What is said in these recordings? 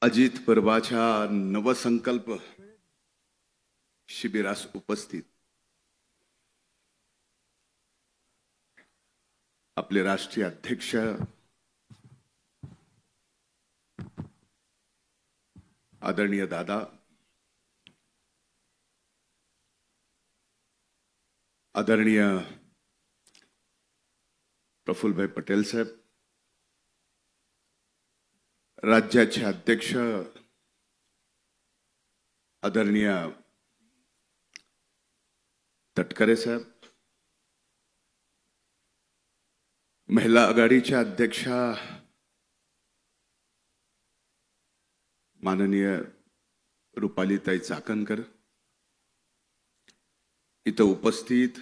अजित पर्वाच्या नवसंकल्प शिबिरास उपस्थित आपले राष्ट्रीय अध्यक्ष आदरणीय दादा, आदरणीय प्रफुल्लभाई पटेल साहेब, राज्याचे अध्यक्ष आदरणीय तटकरे साहेब, महिला आघाडीच्या अध्यक्षा माननीय रुपालीताई चाकणकर, इथं उपस्थित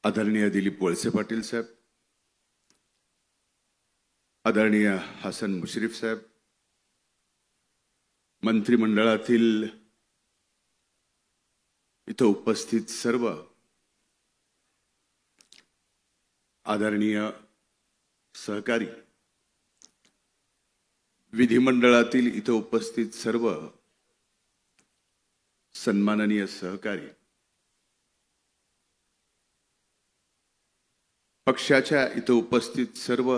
आदरणीय दिलीप वळसे पाटील साहेब, आदरणीय हसन मुश्रीफ साहेब, मंत्रिमंडळातील इथं उपस्थित सर्व आदरणीय सहकारी, विधिमंडळातील इथं उपस्थित सर्व सन्माननीय सहकारी, पक्षाच्या इथं उपस्थित सर्व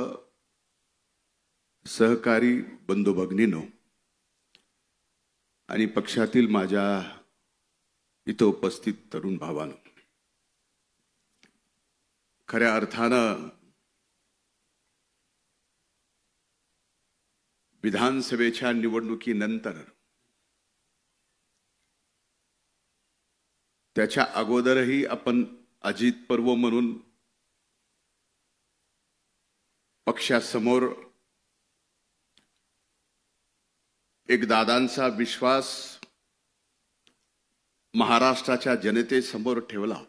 सहकारी बंधू भगिनींनो आणि पक्षातील माझ्या इथं उपस्थित तरुण भावांनो, खऱ्या अर्थानं विधानसभेच्या निवडणुकीनंतर त्याच्या अगोदरही आपण अजित पर्व म्हणून पक्षासमोर एक दादांचा विश्वास महाराष्ट्राच्या जनतेसमोर ठेवला।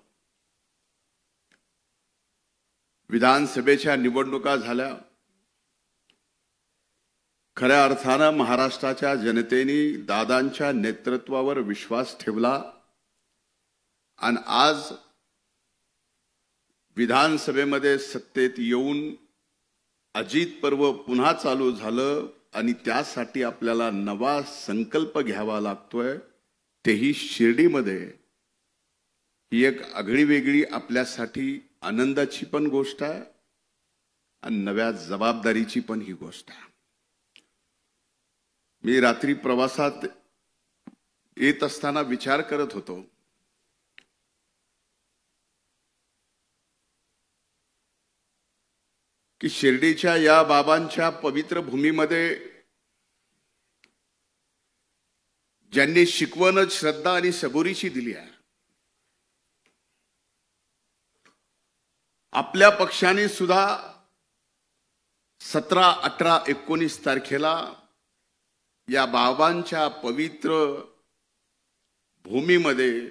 विधानसभेच्या निवडणुका झाल्या, खऱ्या अर्थानं महाराष्ट्राच्या जनतेने दादांच्या नेतृत्वावर विश्वास ठेवला आणि आज विधानसभेमध्ये सत्तेत येऊन अजित पर्व पुन्हा चालू झालं आणि त्यासाठी आपल्याला नवा संकल्प घ्यावा लागतोय, तेही शिर्डीमध्ये। ही एक आगळीवेगळी आपल्यासाठी आनंदाची पण गोष्ट आहे आणि नव्या जबाबदारीची पण ही गोष्ट आहे। मी रात्री प्रवासात येत असताना विचार करत होतो की शिर्डीच्या या बाबांच्या पवित्र भूमीमध्ये ज्यांनी शिकवण श्रद्धा आणि सबुरीची दिली आहे, आपल्या पक्षाने सुद्धा 17, 18, 19 तारखेला या बाबांच्या पवित्र भूमीमध्ये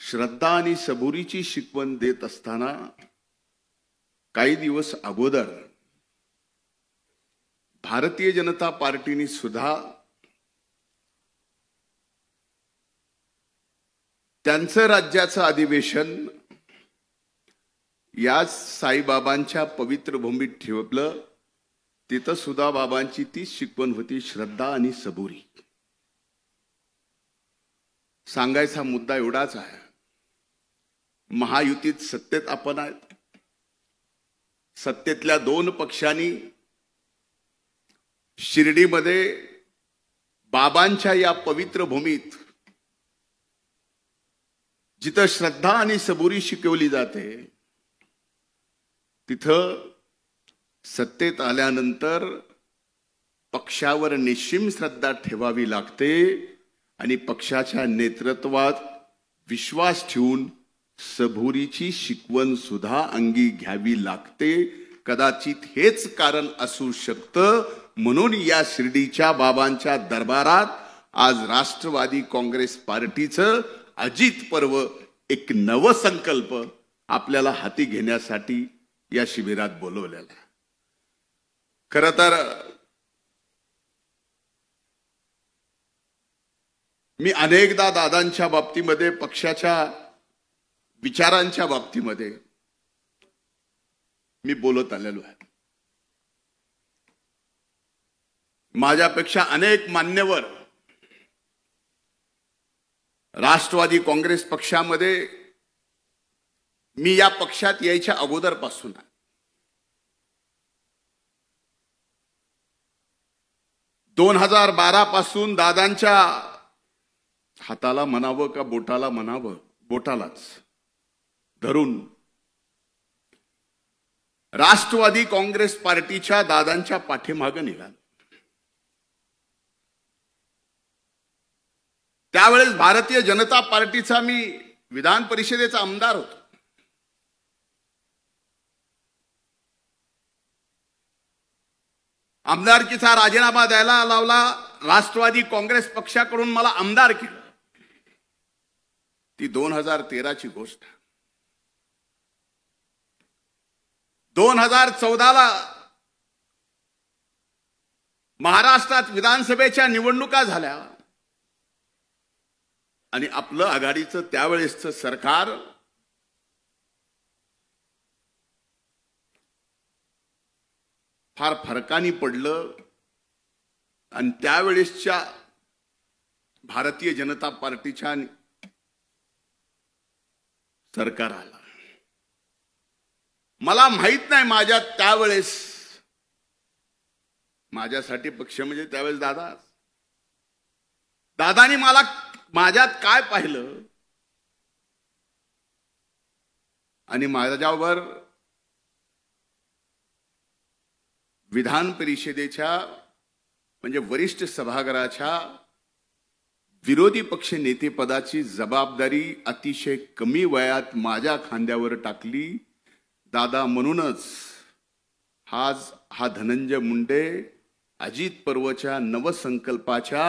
श्रद्धा आणि सबुरीची शिकवण देत असताना काही दिवस अगोदर भारतीय जनता पार्टीने सुद्धा त्यांचं राज्याचं अधिवेशन याच साईबाबांच्या पवित्र भूमीत ठेवलं। तिथं सुद्धा बाबांची ती शिकवण होती, श्रद्धा आणि सबुरी। सांगायचा मुद्दा एवढाच आहे, महायुतीत सत्तेत आपण आहेत, सत्तेतल्या 2 पक्षांनी शिर्डीमध्ये बाबांच्या या पवित्र भूमीत जिथं श्रद्धा आणि सबुरी शिकवली जाते, तिथं सत्तेत आल्यानंतर पक्षावर निश्चिम श्रद्धा ठेवावी लागते आणि पक्षाच्या नेतृत्वात विश्वास ठेवून सबुरीची शिकवण सुद्धा अंगी घ्यावी लागते। कदाचित हेच कारण असू शकतं म्हणून या शिर्डीच्या बाबांच्या दरबारात आज राष्ट्रवादी काँग्रेस पार्टीचं अजित पर्व एक नवसंकल्प आपल्याला हाती घेण्यासाठी या शिबिरात बोलवलेला आहे। खरं तर मी अनेकदा दादांच्या बाबतीमध्ये, पक्षाच्या विचारांच्या बाबतीमध्ये मी बोलत आलेलो आहे। माझ्यापेक्षा अनेक मान्यवर राष्ट्रवादी काँग्रेस पक्षामध्ये मी या पक्षात यायच्या अगोदरपासून 2012 पासून दादांच्या हाताला म्हणावं का बोटाला म्हणावं, बोटालाच धरून राष्ट्रवादी काँग्रेस पार्टीच्या दादांच्या पाठीमागे निघालो. त्यावेळेस भारतीय जनता पार्टीचा मी विधान परिषदेचा आमदार होतो. आमदारकीचा राजीनामा द्यायला लावला. राष्ट्रवादी काँग्रेस पक्षाकडून मला आमदार केलं. ती 2013 ची गोष्ट. 2014ला महाराष्ट्रात विधानसभेच्या निवडणुका झाल्या आणि आपलं आघाडीचं त्यावेळेसचं सरकार फार फरकानी पडलं आणि त्यावेळेसच्या भारतीय जनता पार्टीच्या सरकार आला. मला माहित नाही माझ्या त्यावेळेस, माझ्यासाठी पक्ष म्हणजे त्यावेळेस दादानी मला माझ्यात काय पाहिलं आणि माझ्यावर विधान परिषदेच्या म्हणजे वरिष्ठ सभागृहाच्या विरोधी पक्ष नेतेपदाची जबाबदारी अतिशय कमी वयात माझ्या खांद्यावर टाकली. दादा म्हणूनच आज हा धनंजय मुंडे अजित पर्वच्या नवसंकल्पाच्या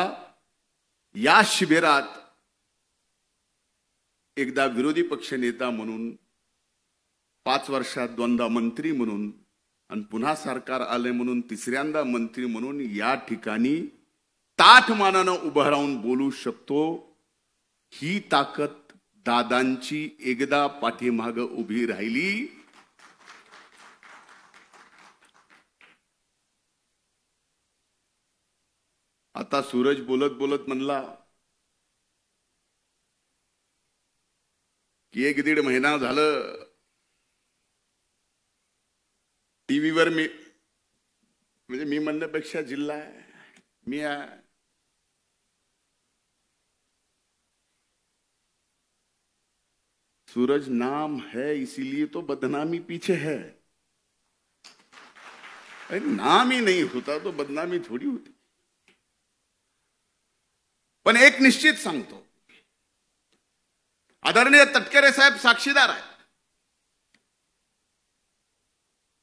या शिबिरात एकदा विरोधी पक्ष नेता म्हणून, 5 वर्षात 2दा मंत्री म्हणून आणि पुन्हा सरकार आले म्हणून तिसऱ्यांदा मंत्री म्हणून या ठिकाणी ताठमानानं उभं राहून बोलू शकतो. ही ताकद दादांची एकदा पाठीमागे उभी राहिली. आता सूरज बोलत बोलत म्हणला की 1-1.5 महिना झालं टीव्हीवर मी, म्हणजे मी म्हणण्यापेक्षा जिल्हा मी सूरज नाम है इसीलिए तो बदनामी पीछे है. नाम ही नहीं होता तो बदनामी थोड़ी होती. पण एक निश्चित सांगतो, आदरणीय तटकरे साहेब साक्षीदार आहेत.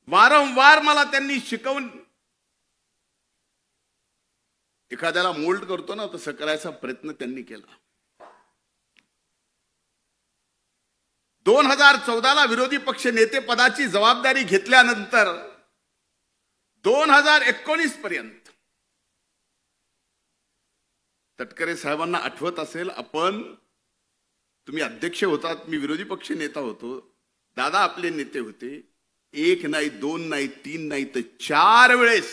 वारंवार मला त्यांनी शिकवून, एखाद्याला मोल्ड करतो ना तसं करायचा प्रयत्न त्यांनी केला. 2014ला विरोधी पक्ष नेते पदाची जबाबदारी घेतल्यानंतर 2019 पर्यंत तटकरे साहेबांना आठवत असेल, तुम्ही अध्यक्ष होतात, मी विरोधी पक्ष नेता होतो, दादा आपले नेते होते. 1 नाही 2 नाही 3 नाही तर 4 वेळेस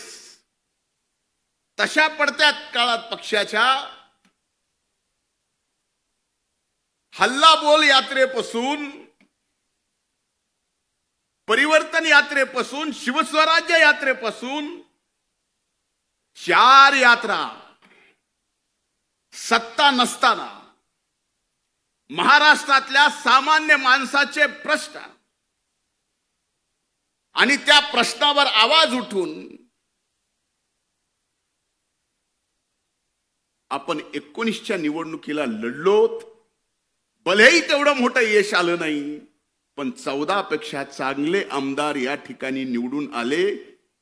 तशा पडत्यात काळात पक्षाच्या हल्लाबोल यात्रेपासून, परिवर्तन यात्रेपासून, शिवस्वराज्य यात्रेपासून 4 यात्रा सत्ता नसताना महाराष्ट्रातल्या सामान्य माणसाचे प्रश्न आणि त्या प्रश्नावर आवाज उठून आपण 19च्या निवडणुकीला लढलोत. भलेही तेवढं मोठं यश आलं नाही, पण 14 पेक्षा चांगले आमदार या ठिकाणी निवडून आले.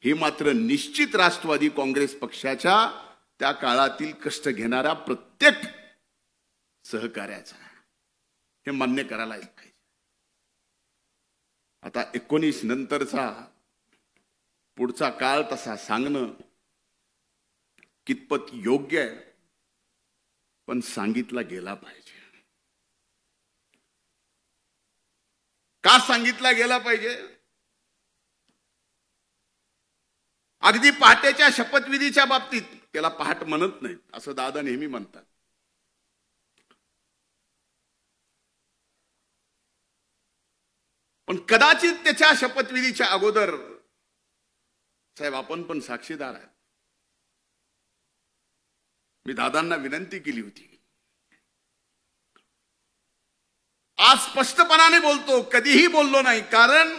हे मात्र निश्चित राष्ट्रवादी काँग्रेस पक्षाच्या त्या काळातील कष्ट घेणाऱ्या प्रत्येक सहकार्याचा, हे मान्य करायलाच पाहिजे. आता 19 नंतरचा पुढचा काळ तसा सांगणं कितपत योग्य आहे, पण सांगितला गेला पाहिजे. का सांगितला गेला पाहिजे? अगदी पहाटेच्या शपथविधीच्या बाबतीत त्याला पहाट म्हणत नाहीत असं दादा नेहमी म्हणतात. पण कदाचित त्याच्या शपथविधीच्या अगोदर साहेब आपण पण साक्षीदार आहे. मी दादांना विनंती केली होती. आज स्पष्टपणाने बोलतो, कधीही बोललो नाही, कारण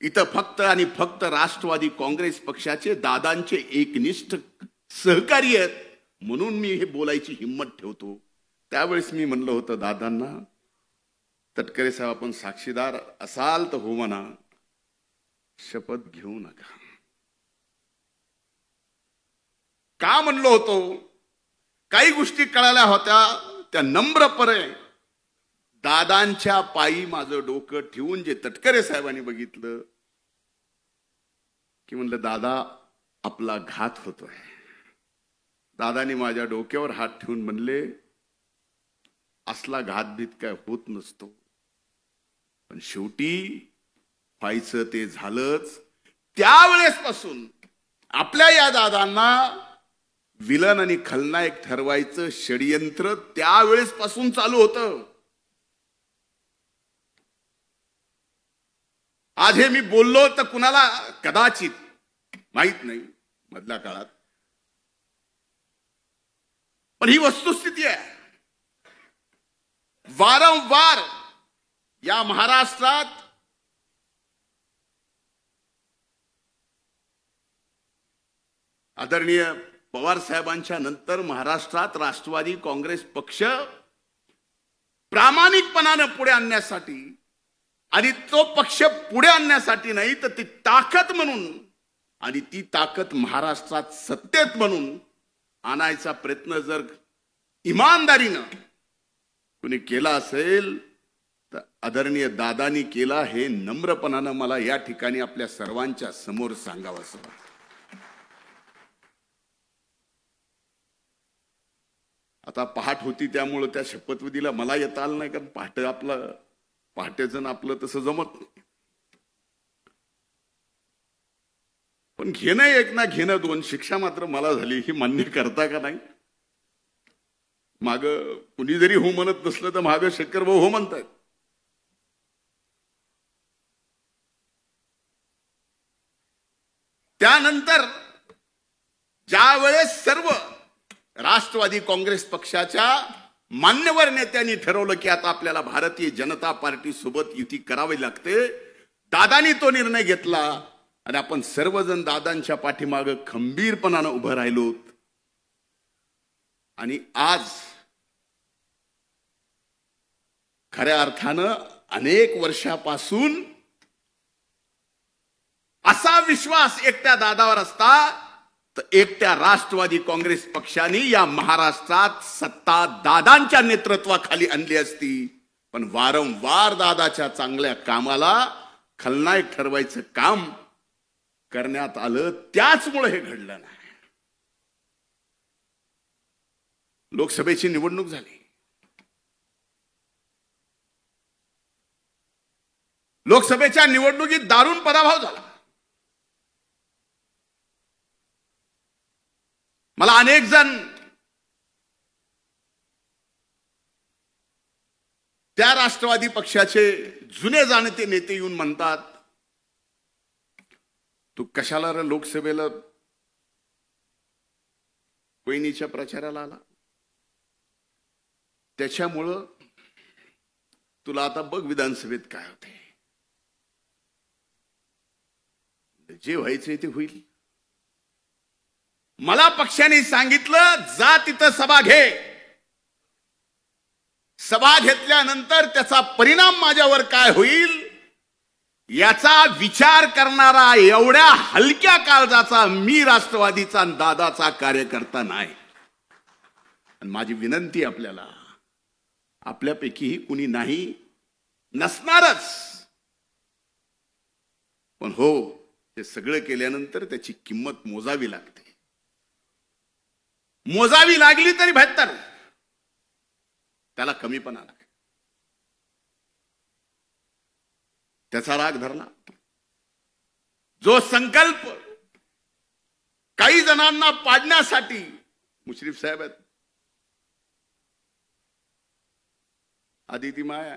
इथं फक्त आणि फक्त राष्ट्रवादी काँग्रेस पक्षाचे दादांचे एकनिष्ठ सहकारी आहेत म्हणून मी हे बोलायची हिंमत ठेवतो. त्यावेळेस मी म्हणलं होतं दादांना, तटकरे साहेब आपण साक्षीदार असाल तर हो म्हणा, शपथ घेऊ नका. का म्हणलो होतो? काही गोष्टी कळाल्या होत्या त्या नम्रपणे दादांच्या पायी माझं डोकं ठेवून जे तटकरे साहेबांनी बघितलं की म्हणलं दादा आपला घात होतोय. दादानी माझ्या डोक्यावर हात ठेवून म्हणले असला घातभीत काय होत नसतो, पण शेवटी व्हायचं ते झालंच. त्यावेळेसपासून आपल्या या दादांना विलन आणि खलनायक ठरवायचं षडयंत्र त्यावेळेसपासून चालू होतं. आज हे मी बोललो तर कुणाला कदाचित माहित नाही मधल्या काळात, पण ही वस्तुस्थिती आहे. वारंवार या महाराष्ट्रात आदरणीय पवार साहेबांच्या नंतर महाराष्ट्रात राष्ट्रवादी काँग्रेस पक्ष प्रामाणिकपणाने पुढे आणण्यासाठी, आणि तो पक्ष पुढे आणण्यासाठी नाही तर ती ताकद म्हणून, आणि ती ताकद महाराष्ट्रात सत्तेत म्हणून आणायचा प्रयत्न जर इमानदारीनं कुणी केला असेल तर आदरणीय दादांनी केला, हे नम्रपणानं मला या ठिकाणी आपल्या सर्वांच्या समोर सांगावंसं वाटतं. आता पहाट होती त्यामुळे त्या शपथविधीला मला येता आलं नाही, कारण पहाटेचं आपलं तसं जमत नाही. पण घेणं एक ना घेणं दोन, शिक्षा मात्र मला झाली. ही मान्य करता का नाही? माग कुणी जरी हो म्हणत नसलं तर माग शेखर भाऊ हो म्हणतायत. त्यानंतर ज्या वेळेस सर्व राष्ट्रवादी काँग्रेस पक्षाच्या मान्यवर नेत्यांनी ठरवलं की आता आपल्याला भारतीय जनता पार्टी सोबत युती करावी लागते, दादांनी तो निर्णय घेतला आणि आपण सर्वजण दादांच्या पाठीमागे खंबीरपणानं उभं राहिलो. आणि आज खऱ्या अर्थानं अनेक वर्षापासून असा विश्वास एकट्या दादावर असता तर एकट्या राष्ट्रवादी काँग्रेस पक्षाने या महाराष्ट्रात सत्ता दादांच्या नेतृत्वाखाली आणली असती. पण वारंवार दादाच्या चांगल्या कामाला खलनायक ठरवायचं काम करण्यात आलं, त्याचमुळे हे घडलं नाही. लोकसभेची निवडणूक झाली. लोकसभेच्या निवडणुकीत दारुण पराभव झाला. मला अनेक जण त्या राष्ट्रवादी पक्षाचे जुने जाणते नेते येऊन म्हणतात, तू कशाला लोकसभेला वहिनीच्या प्रचाराला आला? त्याच्यामुळं तुला आता बघ विधानसभेत काय होते. जे व्हायचंय ते होईल. मला पक्षाने सांगितलं जा तिथं सभा घे. सभा घेतल्यानंतर त्याचा परिणाम माझ्यावर काय होईल याचा विचार करणारा एवढ्या हलक्या काळजाचा मी राष्ट्रवादीचा आणि दादाचा कार्यकर्ता नाही. आणि माझी विनंती आपल्याला, आपल्यापैकीही कुणी नाही नसणारच, पण हो हे सगळं केल्यानंतर त्याची किंमत मोजावी लागते. मोजावी लागली तरी 72, त्याला कमीपणा लागला. त्याचा राग धरला. जो संकल्प काही जणांना पाडण्यासाठी मुश्रीफ साहेब आहेत, आदिती माया,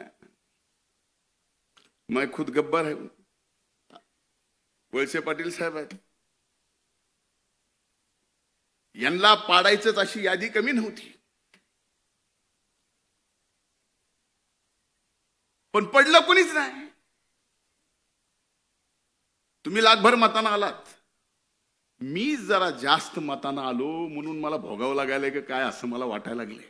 मैं खुद गब्बर है, वळसे पाटील साहेब आहेत, यांना पाडायचंच अशी यादी कमी नव्हती. पण पडलं कोणीच नाही. तुम्ही लाखभर मतांना आलात, मी जरा जास्त मतांना आलो म्हणून मला भोगावं लागायला की काय असं मला वाटायला लागले.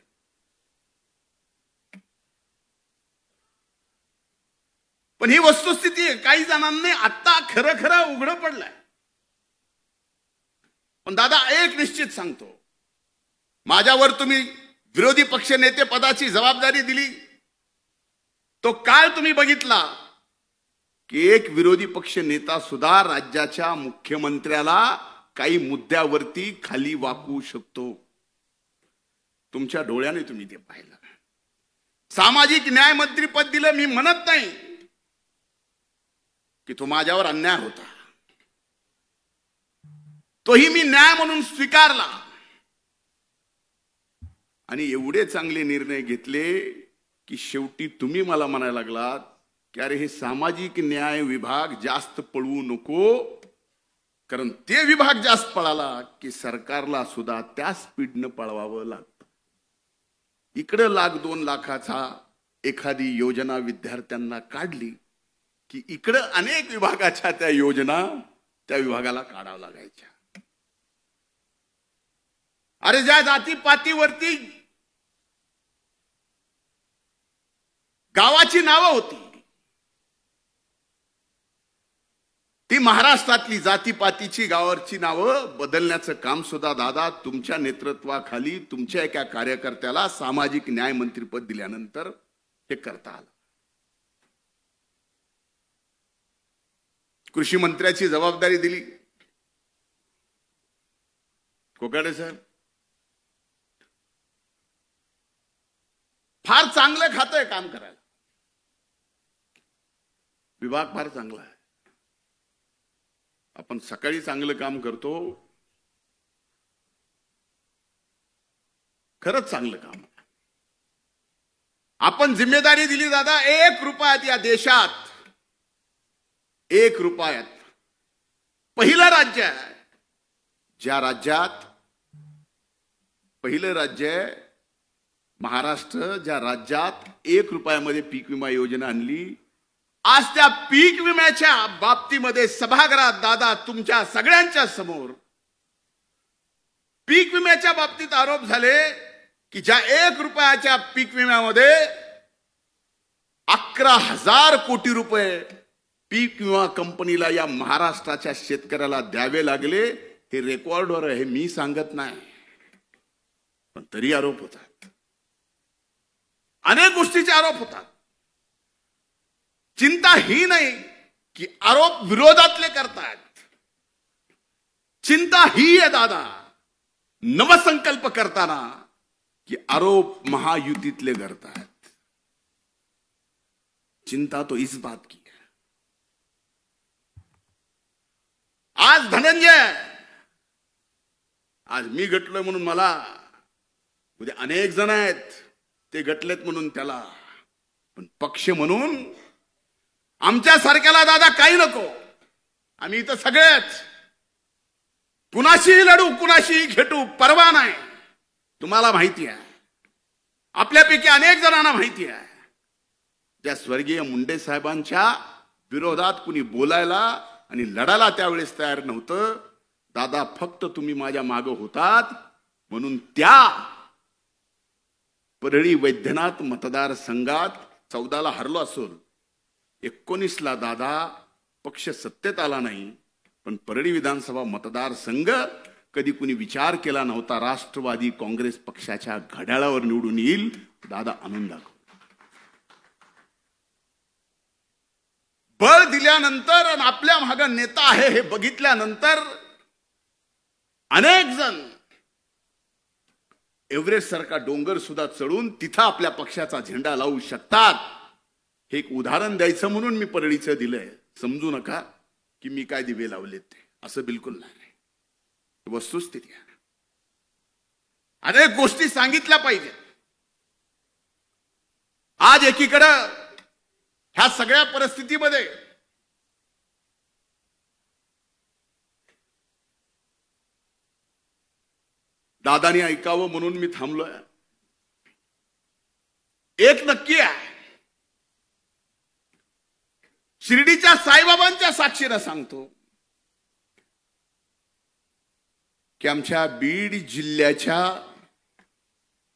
पण ही वस्तुस्थिती आहे. काही जणांनी आता खरं खरं उघडं पडलंय. पण दादा एक निश्चित सांगतो, माझ्यावर तुम्ही विरोधी पक्ष नेते पदाची जबाबदारी दिली, तो काळ तुम्ही बघितला की एक विरोधी पक्ष नेता सुद्धा राज्याच्या मुख्यमंत्र्याला काही मुद्द्यावरती खाली वाकवू शकतो. तुमच्या डोळ्याने तुम्ही ते पाहिलं. सामाजिक न्याय मंत्री पद दिलं, मी म्हणत नाही की तो माझ्यावर अन्याय होता, तोही मी न्याय म्हणून स्वीकारला आणि एवढे चांगले निर्णय घेतले की शेवटी तुम्ही मला म्हणायला लागलात की अरे हे सामाजिक न्याय विभाग जास्त पळवू नको, कारण ते विभाग जास्त पळाला की सरकारला सुद्धा त्या स्पीडनं पळवावं लागतं. इकडे लाख 2 लाखाचा एखादी योजना विद्यार्थ्यांना काढली की इकडे अनेक विभागाच्या त्या योजना त्या विभागाला काढावं लागायच्या. अरे ज्या जातीपातीवरती गावाची नावं होती, ती महाराष्ट्रातली जातीपातीची गावाची नावं बदलण्याचं काम सुद्धा दादा तुमच्या नेतृत्वाखाली तुमच्या एका कार्यकर्त्याला सामाजिक न्याय मंत्रीपद दिल्यानंतर हे करता आलं. कृषी मंत्र्याची जबाबदारी दिली कोकाटे साहेब. फार चांगलं खातं आहे काम करायला, विभाग फार चांगला आहे. आपण सकाळी चांगलं काम करतो, खरंच चांगलं काम. आपण जिम्मेदारी दिली दादा, 1 रुपयात या देशात 1 रुपयात पहिलं राज्य आहे, ज्या राज्यात पहिलं राज्य आहे महाराष्ट्र, ज्या राज्यात 1 रुपयामध्ये पीक विमा योजना आणली. आज त्या पीक विम्याच्या बाबतीमध्ये सभागृहात दादा तुमच्या सगळ्यांच्या समोर पीक विम्याच्या बाबतीत आरोप झाले की ज्या 1 रुपयाच्या पीक विम्यामध्ये 11,000 कोटी रुपये पीक विमा कंपनीला या महाराष्ट्राच्या शेतकऱ्याला द्यावे लागले. हे रेकॉर्डवर आहे, मी सांगत नाही, पण तरी आरोप होतात, अनेक गोष्टीचे आरोप होतात. चिंता ही नाही की आरोप विरोधातले करतात, चिंता ही आहे दादा नवसंकल्प करताना की आरोप महायुतीतले करतात. चिंता तो इस बात की है. आज धनंजय, आज मी गटलोय म्हणून मला, उद्या अनेक जण आहेत ते गटलेत म्हणून त्याला, पण पक्ष म्हणून आमच्या सारख्याला दादा काही नको. आम्ही इथं सगळेच कुणाशीही लढू, कुणाशीही खेटू, परवा नाही. तुम्हाला माहिती आहे, आपल्यापैकी अनेक जणांना माहिती आहे, ज्या स्वर्गीय मुंडे साहेबांच्या विरोधात कुणी बोलायला आणि लढायला त्यावेळेस तयार नव्हतं. दादा फक्त तुम्ही माझ्या मागे होतात म्हणून त्या परळी वैद्यनाथ मतदारसंघात 14ला हरलो असून 19ला दादा पक्ष सत्तेत आला नाही, पण परळी विधानसभा मतदारसंघ कधी कुणी विचार केला नव्हता राष्ट्रवादी काँग्रेस पक्षाच्या घड्याळावर निवडून येईल. दादा आणून दाखव. बळ दिल्यानंतर आणि आपल्या मागे नेता आहे हे बघितल्यानंतर अनेक जण एव्हरेस्ट सारखा डोंगर सुद्धा चढून तिथं आपल्या पक्षाचा झेंडा लावू शकतात. हे एक उदाहरण द्यायचं म्हणून मी परळीचं दिलंय. समजू नका की मी काय दिवे लावलेत ते, असं बिलकुल नाही. वस्तुस्थिती आहे. अनेक गोष्टी सांगितल्या पाहिजे. आज एकीकडं ह्या सगळ्या परिस्थितीमध्ये दादानी ऐकावं म्हणून मी थांबलोय. एक नक्की आहे, शिर्डीच्या साईबाबांच्या साक्षीनं सांगतो की आमच्या बीड जिल्ह्याच्या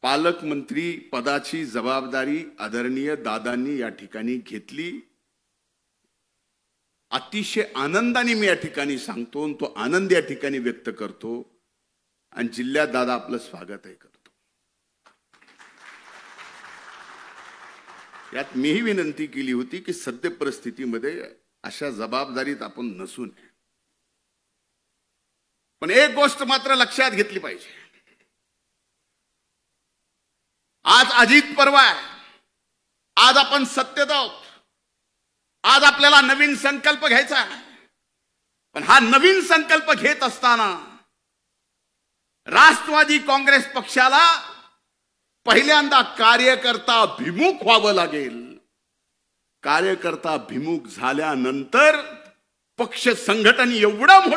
पालकमंत्री पदाची जबाबदारी आदरणीय दादांनी या ठिकाणी घेतली. अतिशय आनंदाने मी या ठिकाणी सांगतो, तो आनंद या ठिकाणी व्यक्त करतो. आणि जिल्ह्यात दादा आपलं स्वागतही करतो. यात मीही विनंती केली होती की सद्य परिस्थितीमध्ये अशा जबाबदारीत आपण नसू नये. पण एक गोष्ट मात्र लक्षात घेतली पाहिजे. आज अजित पर्व आहे. आज आपण सत्तेत आहोत. आज आपल्याला नवीन संकल्प घ्यायचा आहे. पण हा नवीन संकल्प घेत असताना राष्ट्रवादी काँग्रेस पक्षाला पहिल्यांदा कार्यकर्ता भिमुख व्हावं लागेल. कार्यकर्ता भिमुख झाल्यानंतर पक्ष संघटन एवढं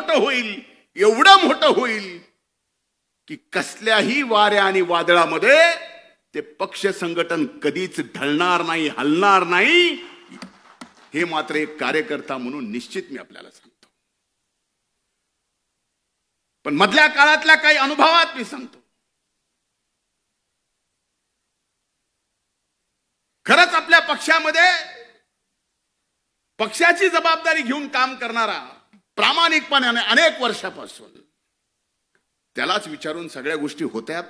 मोठं होईल की कसल्याही वाऱ्या आणि वादळामध्ये ते पक्ष संघटन कधीच ढळणार नाही, हलणार नाही. हे मात्र एक कार्यकर्ता म्हणून निश्चित मी आपल्याला सांगतो. पण मधल्या काळातल्या काही अनुभवात मी सांगतो, खरंच आपल्या पक्षामध्ये पक्षाची जबाबदारी घेऊन काम करणारा प्रामाणिकपणाने अनेक वर्षापासून त्यालाच विचारून सगळ्या गोष्टी होत्यात.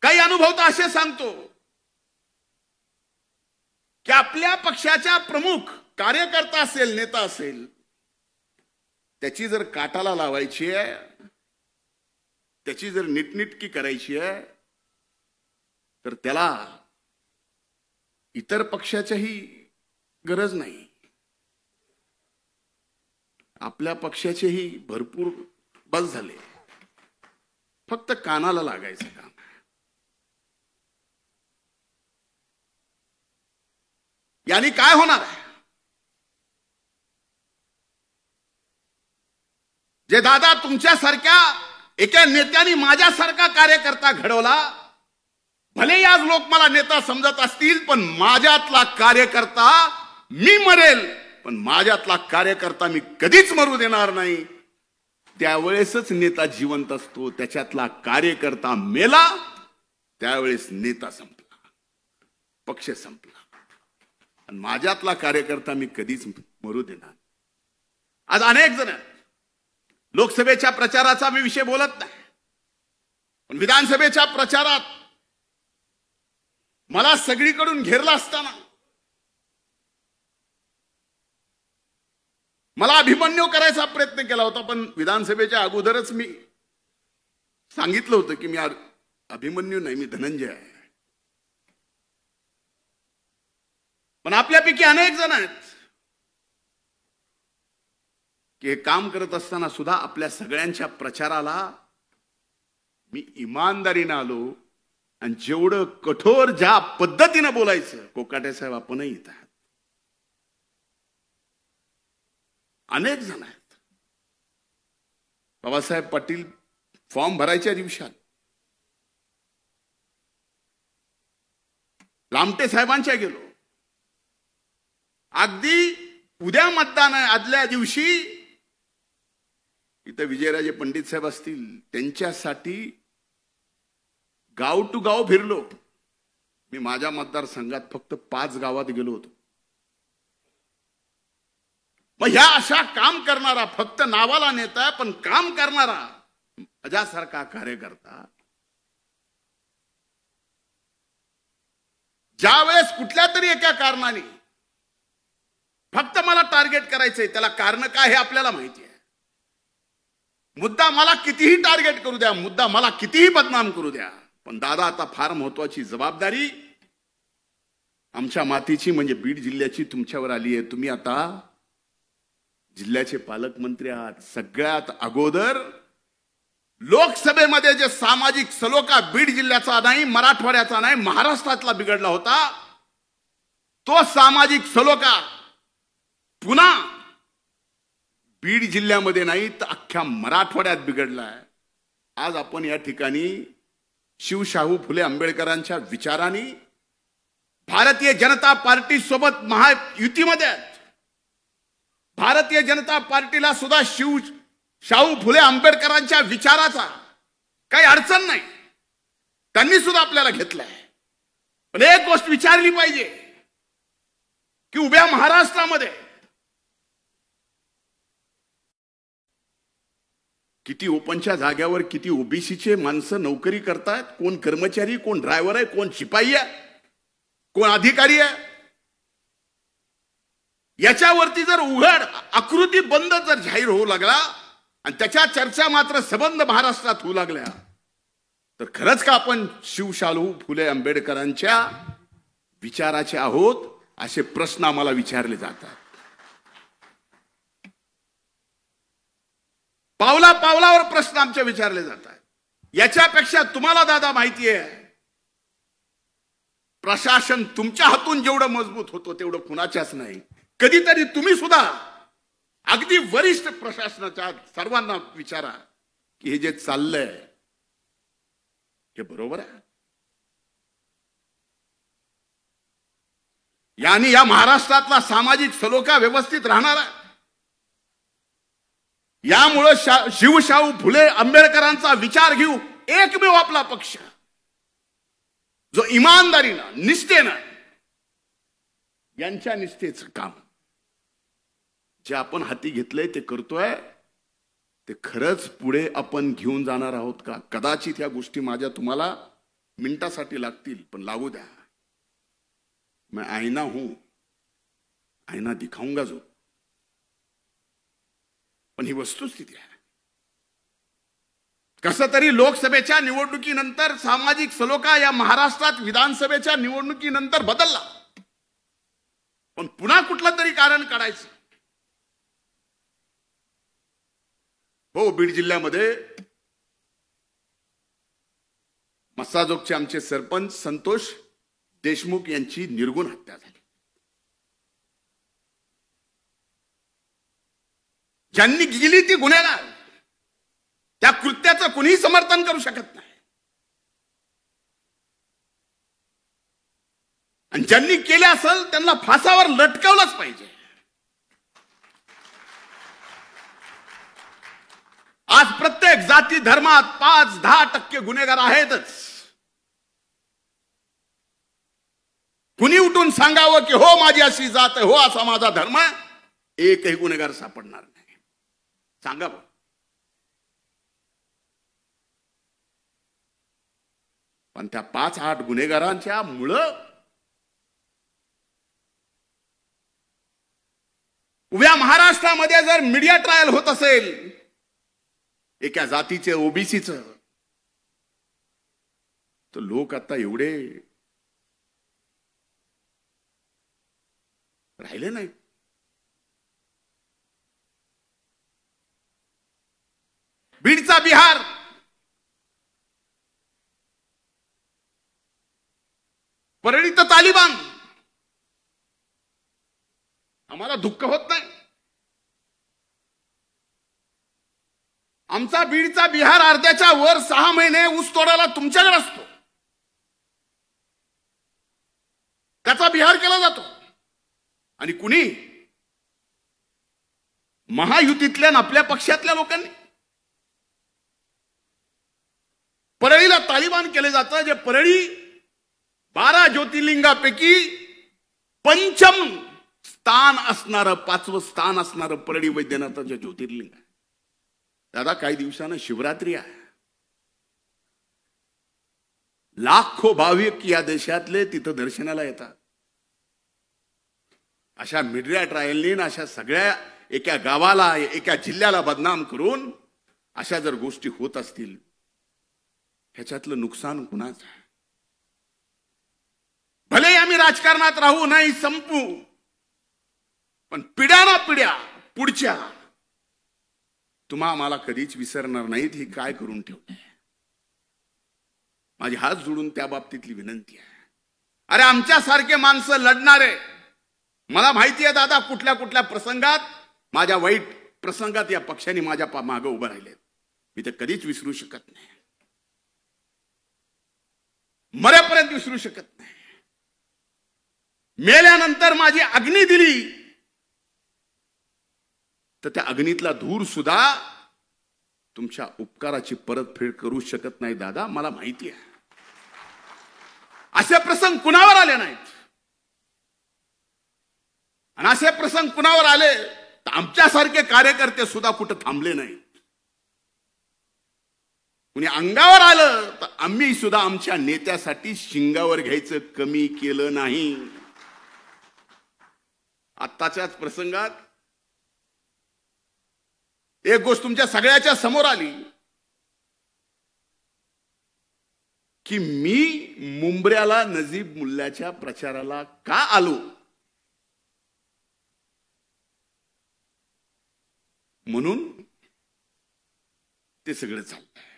काही अनुभव तर असे सांगतो की आपल्या पक्षाच्या प्रमुख कार्यकर्ता असेल, नेता असेल, त्याची जर काटाला लावायची आहे, त्याची जर नीटनीटकी करायची आहे, तर त्याला इतर पक्षाच्याही गरज नाही. आपल्या पक्षाचेही भरपूर बस झाले. फक्त कानाला लागायचं काम. यानी काय होणार आहे? जे दादा तुमच्यासारख्या एका नेत्याने माझ्यासारखा कार्यकर्ता घडवला, भले आज लोक मला नेता समजत असतील, पण माझ्यातला कार्यकर्ता मी मरेल, पण माझ्यातला कार्यकर्ता मी कधीच मरू देणार नाही. त्यावेळेसच नेता जिवंत असतो. त्याच्यातला कार्यकर्ता मेला त्यावेळेस नेता संपला, पक्ष संपला. आणि माझ्यातला कार्यकर्ता मी कधीच मरू देणार. आज अनेक जण लोकसभेच्या प्रचाराचा मी विषय बोलत नाही, पण विधानसभेच्या प्रचारात मला सगळीकडून घेरला असताना मला अभिमन्यू करायचा प्रयत्न केला होता. पण विधानसभेच्या अगोदरच मी सांगितलं होतं की मी अभिमन्यू नाही, मी धनंजय आहे. पण आपल्यापैकी अनेक जण आहेत की हे काम करत असताना सुद्धा आपल्या सगळ्यांच्या प्रचाराला मी इमानदारीने आलो. आणि जेवढं कठोर ज्या पद्धतीनं बोलायचं, कोकाटे साहेब आपणही इथं आहात, अनेक जण आहेत. बाबासाहेब पाटील फॉर्म भरायच्या दिवसात लामटे साहेबांच्या गेलो. अगदी उद्या मतदान आहे आदल्या दिवशी इथं विजयराजे पंडित साहेब असतील, त्यांच्यासाठी गाव टू गाव फिरलो. मी माझ्या मतदारसंघात फक्त 5 गावात गेलो होतो. मग ह्या अशा काम करणारा, फक्त नावाला नेता पण काम करणारा माझ्यासारखा कार्यकर्ता ज्या वेळेस कुठल्या तरी एका कारणाने फक्त मला टार्गेट करायचंय, त्याला कारण काय हे आपल्याला माहिती आहे. मुद्दा मला कितीही टार्गेट करू द्या, मुद्दा मला कितीही बदनाम करू द्या, पण दादा आता फार महत्वाची जबाबदारी आमच्या मातीची म्हणजे बीड जिल्ह्याची तुमच्यावर आली आहे. तुम्ही आता जिल्ह्याचे पालकमंत्री आहात. सगळ्यात अगोदर लोकसभेमध्ये जे सामाजिक सलोखा बीड जिल्ह्याचा नाही, मराठवाड्याचा नाही, महाराष्ट्रातला बिघडला होता, तो सामाजिक सलोखा पुन्हा बीड जिल्ह्यामध्ये नाही तर अख्ख्या मराठवाड्यात बिघडलाय. आज आपण या ठिकाणी शिवशाहू फुले आंबेडकरांच्या विचारांनी भारतीय जनता पार्टी सोबत महायुतीमध्ये आहेत. भारतीय जनता पार्टीला सुद्धा शाहू फुले आंबेडकरांच्या विचाराचा काही अडचण नाही. त्यांनी सुद्धा आपल्याला घेतलंय. पण एक गोष्ट विचारली पाहिजे की उभ्या महाराष्ट्रामध्ये किती ओपनच्या जाग्यावर किती ओबीसीचे माणसं नोकरी करतात. कोण कर्मचारी, कोण ड्रायव्हर आहे, कोण शिपाई आहे, कोण अधिकारी आहे. याच्यावरती जर उघड आकृती बंद जर जाहीर होऊ लागला आणि त्याच्या चर्चा मात्र सबंध महाराष्ट्रात होऊ लागल्या तर खरंच का आपण शिवशाहू फुले आंबेडकरांच्या विचाराचे आहोत असे प्रश्न आम्हाला विचारले जातात. पावला पावलावर प्रश्न आमचे विचारले जातात. याच्यापेक्षा तुम्हाला दादा माहिती आहे, प्रशासन तुमच्या हातून जेवढं मजबूत होतं तेवढं कुणाच्याच नाही. कधीतरी तुम्ही सुद्धा अगदी वरिष्ठ प्रशासनाच्या सर्वांना विचारा की हे जे चाललंय हे बरोबर आहे. यानी या महाराष्ट्रातला सामाजिक सलोखा व्यवस्थित राहणार आहे. यामुळे शिवशाहू फुले आंबेडकरांचा विचार घेऊ एकमेव आपला पक्ष जो इमानदारीनं निष्ठेनं यांच्या निष्ठेचं काम जे आपण हाती घेतलंय ते करतोय ते खरंच पुढे आपण घेऊन जाणार आहोत का. कदाचित या गोष्टी माझ्या तुम्हाला मिनिटासाठी लागतील, पण लागू द्या. मैं आईना हूं, आईना दिखाऊंगा जो. पण ही वस्तुस्थिती आहे. कसं तरी लोकसभेच्या निवडणुकीनंतर सामाजिक सलोखा या महाराष्ट्रात विधानसभेच्या निवडणुकीनंतर बदलला. पण पुन्हा कुठलं तरी कारण काढायचं. हो, बीड जिल्ह्यामध्ये मस्साजोगचे आमचे सरपंच संतोष देशमुख यांची निर्गुण हत्या झाली. ज्यांनी केली ती गुन्हेगार, त्या कृत्याचं कुणीही समर्थन करू शकत नाही. आणि ज्यांनी केले असेल त्यांना फासावर लटकवलंच पाहिजे. आज प्रत्येक जाती धर्मात 5-10% गुन्हेगार आहेतच. कुणी उठून सांगावं की हो माझी अशी जात आहे, हो असा माझा धर्म आहे, एकही गुन्हेगार सापडणार नाही. सांगावं. पण त्या 5-8 गुन्हेगारांच्या मुळे उभ्या महाराष्ट्रामध्ये जर मीडिया ट्रायल होत असेल एका जातीचे ओबीसीचं, तर लोक आता एवढे राहिले नाही. बीडचा बिहार, परळीत तालिबान. आम्हाला दुःख होत नाही. आमचा बीडचा बिहार अर्ध्याच्या वर 6 महिने ऊस तोडायला तुमच्याकडे असतो. त्याचा बिहार केला जातो. आणि कुणी महायुतीतल्या आपल्या पक्षातल्या लोकांनी परळीला तालिबान केले जातं. जे परळी 12 ज्योतिर्लिंगापैकी पंचम स्थान असणारं, 5वं स्थान असणारं परळी वैद्यनाथाचं ज्योतिर्लिंग आहे. दादा, काही दिवसानं शिवरात्री आहे. लाखो भाविक या देशातले तिथं दर्शनाला येतात. अशा मीडिया ट्रायलनी अशा सगळ्या एका गावाला एका जिल्ह्याला बदनाम करून अशा जर गोष्टी होत असतील, ह्याच्यातलं नुकसान कुणाचं आहे? भले आम्ही आम्ही राजकारणात राहू नाही संपू, पण पिढ्या ना पिढ्या पुढच्या तुम्हा मला कधीच विसरणार नाहीत. ही काय करून ठेवले. माझे हात जोडून त्या बाबतीतली विनंती आहे. अरे आमच्यासारखे माणसं लढणारे, मला माहिती आहे दादा कुठल्या कुठल्या प्रसंगात, माझ्या वाईट प्रसंगात या पक्षाने माझ्या मागे उभं राहिले. मी ते कधीच विसरू शकत नाही, मरेपर्यंत विसरू शकत नाही. मेल्यानंतर माझी अग्नी दिली तर त्या अग्नीतला धूर सुद्धा तुमच्या उपकाराची परतफेड करू शकत नाही दादा, मला माहिती आहे. असे प्रसंग कुणावर आले नाहीत, आणि असे प्रसंग कुणावर आले तर आमच्यासारखे कार्यकर्ते सुद्धा कुठे थांबले नाहीत. कुणी अंगावर आलं तर आम्ही सुद्धा आमच्या नेत्यासाठी शिंगावर घ्यायचं कमी केलं नाही. आत्ताच्याच प्रसंगात एक गोष्ट तुमच्या सगळ्याच्या समोर आली की मी मुंबऱ्याला नजीब मुल्ल्याच्या प्रचाराला का आलो, म्हणून ते सगळं चाललंय.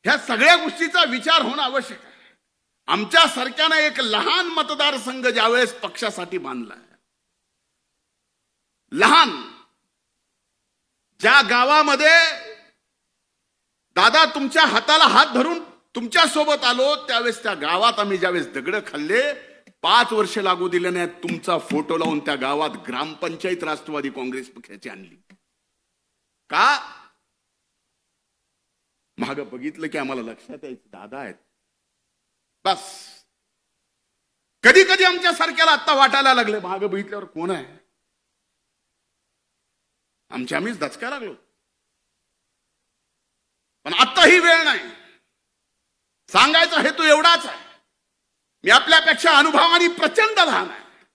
ह्या सगळ्या गोष्टीचा विचार होणं आवश्यक आहे. आमच्या सारख्यानं एक लहान मतदारसंघ ज्यावेळेस पक्षासाठी बांधलाय, लहान, ज्या गावामध्ये दादा तुमच्या हाताला हात धरून तुमच्या सोबत आलो, त्यावेळेस त्या गावात आम्ही ज्यावेळेस दगड खाल्ले, 5 वर्ष लागू दिले नाही, तुमचा फोटो लावून त्या गावात ग्रामपंचायत राष्ट्रवादी काँग्रेस पक्षाची आणली. का? माग बघितलं की आम्हाला लक्षात यायचं दादा आहेत. बस कधी कधी आमच्या सारख्याला आता वाटायला लागले, माग बघितल्यावर कोण आहे, आम्हीच दचका लागलो. पण आता ही वेळ नाही. सांगायचा हेतू एवढाच आहे, मी आपल्यापेक्षा अनुभवाने प्रचंड लहान आहे.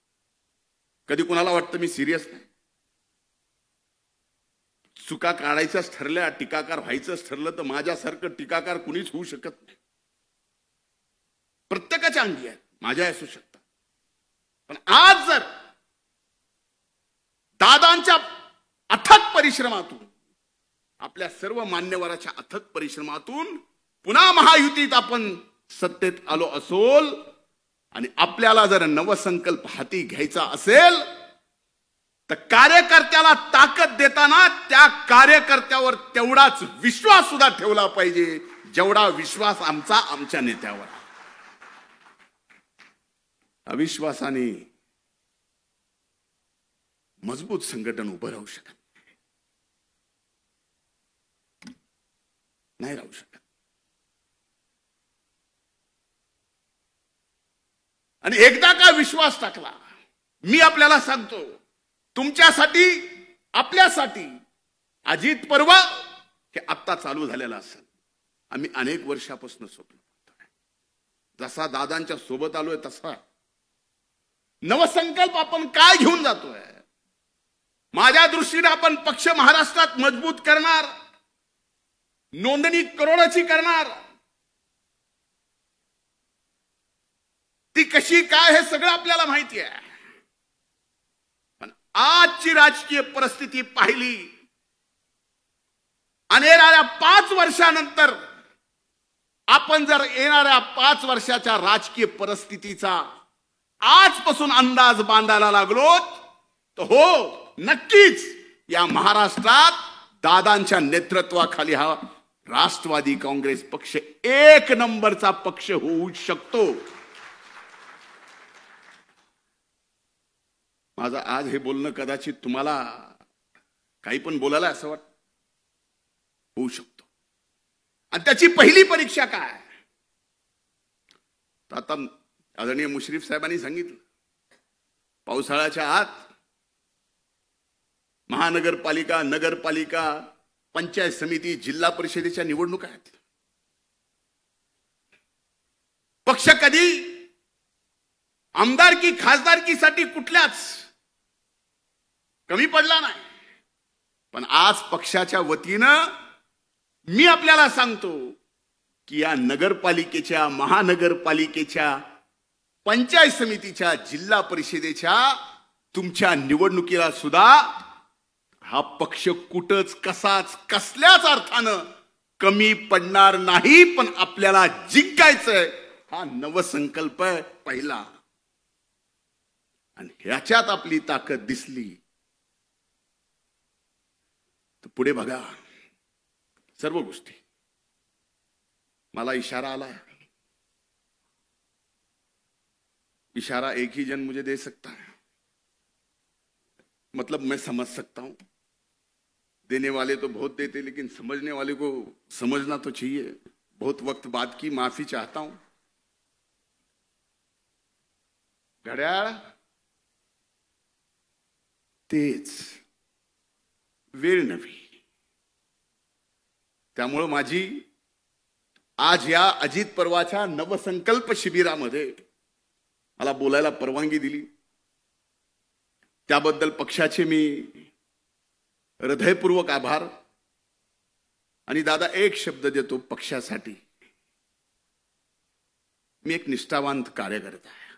कधी कुणाला वाटतं मी सिरियस नाही. चुका काढायच्याच ठरल्या, टीकाकार व्हायचंच ठरलं तर माझ्यासारखं टीकाकार कुणीच होऊ शकत नाही. प्रत्येकाच्या अंगी आहेत, माझ्या असू शकतात. पण आज जर दादांच्या अथक परिश्रमातून, आपल्या सर्व मान्यवराच्या अथक परिश्रमातून पुन्हा महायुतीत आपण सत्तेत आलो असोल, आणि आपल्याला जर नवसंकल्प हाती घ्यायचा असेल तर कार्यकर्त्याला ताकद देताना त्या कार्यकर्त्यावर तेवढाच विश्वास सुद्धा ठेवला पाहिजे जेवढा विश्वास आमच्या नेत्यावर. अविश्वासाने मजबूत संघटन उभं राहू शकत नाही, राहू शकत. आणि एकदा का विश्वास टाकला, मी आपल्याला सांगतो, तुमच्यासाठी, आपल्यासाठी अजित पर्व हे आत्ता चालू झालेलं असेल. आम्ही अनेक वर्षापासून स्वप्न पाहतोय. जसा दादांच्या सोबत आलोय तसा नवसंकल्प आपण काय घेऊन जातोय. माझ्या दृष्टीने आपण पक्ष महाराष्ट्रात मजबूत करणार, नोंदणी करोडाची करणार. ती कशी काय हे सगळं आपल्याला माहिती आहे. पण आजची राजकीय परिस्थिती पाहिली आणि येणाऱ्या 5 वर्षानंतर आपण जर येणाऱ्या 5 वर्षाच्या राजकीय परिस्थितीचा आजपासून अंदाज बांधायला लागलो तर हो, नक्कीच या महाराष्ट्रात दादांच्या नेतृत्वाखाली हा राष्ट्रवादी काँग्रेस पक्ष 1 नंबरचा पक्ष होऊ शकतो. माझं आज हे बोलणं कदाचित तुम्हाला काही पण बोलायला असं वाटतं, होऊ शकतो. आणि त्याची पहिली परीक्षा काय, तर आता आदरणीय मुश्रीफ साहेबांनी सांगितलं, पावसाळ्याच्या आत महानगरपालिका, नगरपालिका, पंचायत समिती, जिल्हा परिषदेच्या निवडणुका आहेत. पक्ष कधी आमदारकी, खासदारकीसाठी कुठल्याच कमी पडला नाही. पण आज पक्षाच्या वतीनं मी आपल्याला सांगतो, की या नगरपालिकेच्या, महानगरपालिकेच्या, पंचायत समितीच्या, जिल्हा परिषदेच्या तुमच्या निवडणुकीला सुद्धा हा पक्ष कुठंच कसाच कसल्याच अर्थानं कमी पडणार नाही. पण आपल्याला जिंकायचंय हा नवसंकल्प आहे पहिला. आणि ह्याच्यात आपली ताकद दिसली तर पुढे बघा सर्व गोष्टी. मला इशारा आला, इशारा एक ही जन मुझे दे सकता है, मतलब मैं समझ सकता हूं. देने वाले तो बहुत देते, लेकिन समझने वाले को समझना तो चाहिए. बहुत वक्त बाद की माफी चाहता हूं. घड्याळ तेच, वेळ नवी. त्यामुळे माझी आज या अजित पर्वाच्या नवसंकल्प शिबिरामध्ये मला बोलायला परवानगी दिली त्याबद्दल पक्षाचे मी हृदयपूर्वक आभार. आणि दादा एक शब्द देतो पक्षासाठी, मी एक निष्ठावंत कार्यकर्ता आहे.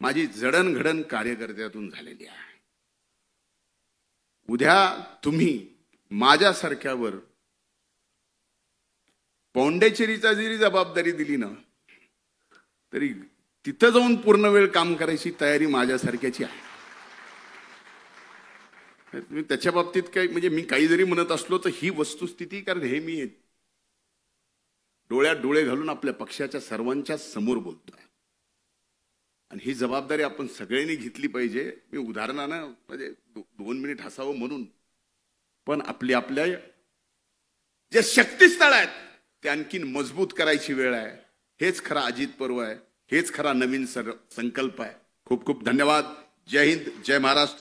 माझी जडणघडण कार्यकर्त्यातून झालेली आहे. उद्या तुम्ही माझ्यासारख्यावर पौंडेचेरीचा जरी जबाबदारी दिली ना तरी तिथं जाऊन पूर्ण वेळ काम करायची तयारी माझ्यासारख्याची आहे. त्याच्या बाबतीत काही म्हणजे मी काही जरी म्हणत असलो तर ही वस्तुस्थिती, कारण हे मी डोळ्यात डोळे घालून आपल्या पक्षाच्या सर्वांच्या समोर बोलतोय. आणि ही जबाबदारी आपण सगळ्यांनी घेतली पाहिजे. मी उदाहरणानं म्हणजे 2 मिनिट हसावं म्हणून, पण आपल्या जे शक्तिस्थळ आहेत ते आणखीन मजबूत करायची वेळ आहे. हेच खरा अजित पर्व आहे, हेच खरा नवीन संकल्प आहे. खूप खूप धन्यवाद. जय हिंद, जय महाराष्ट्र.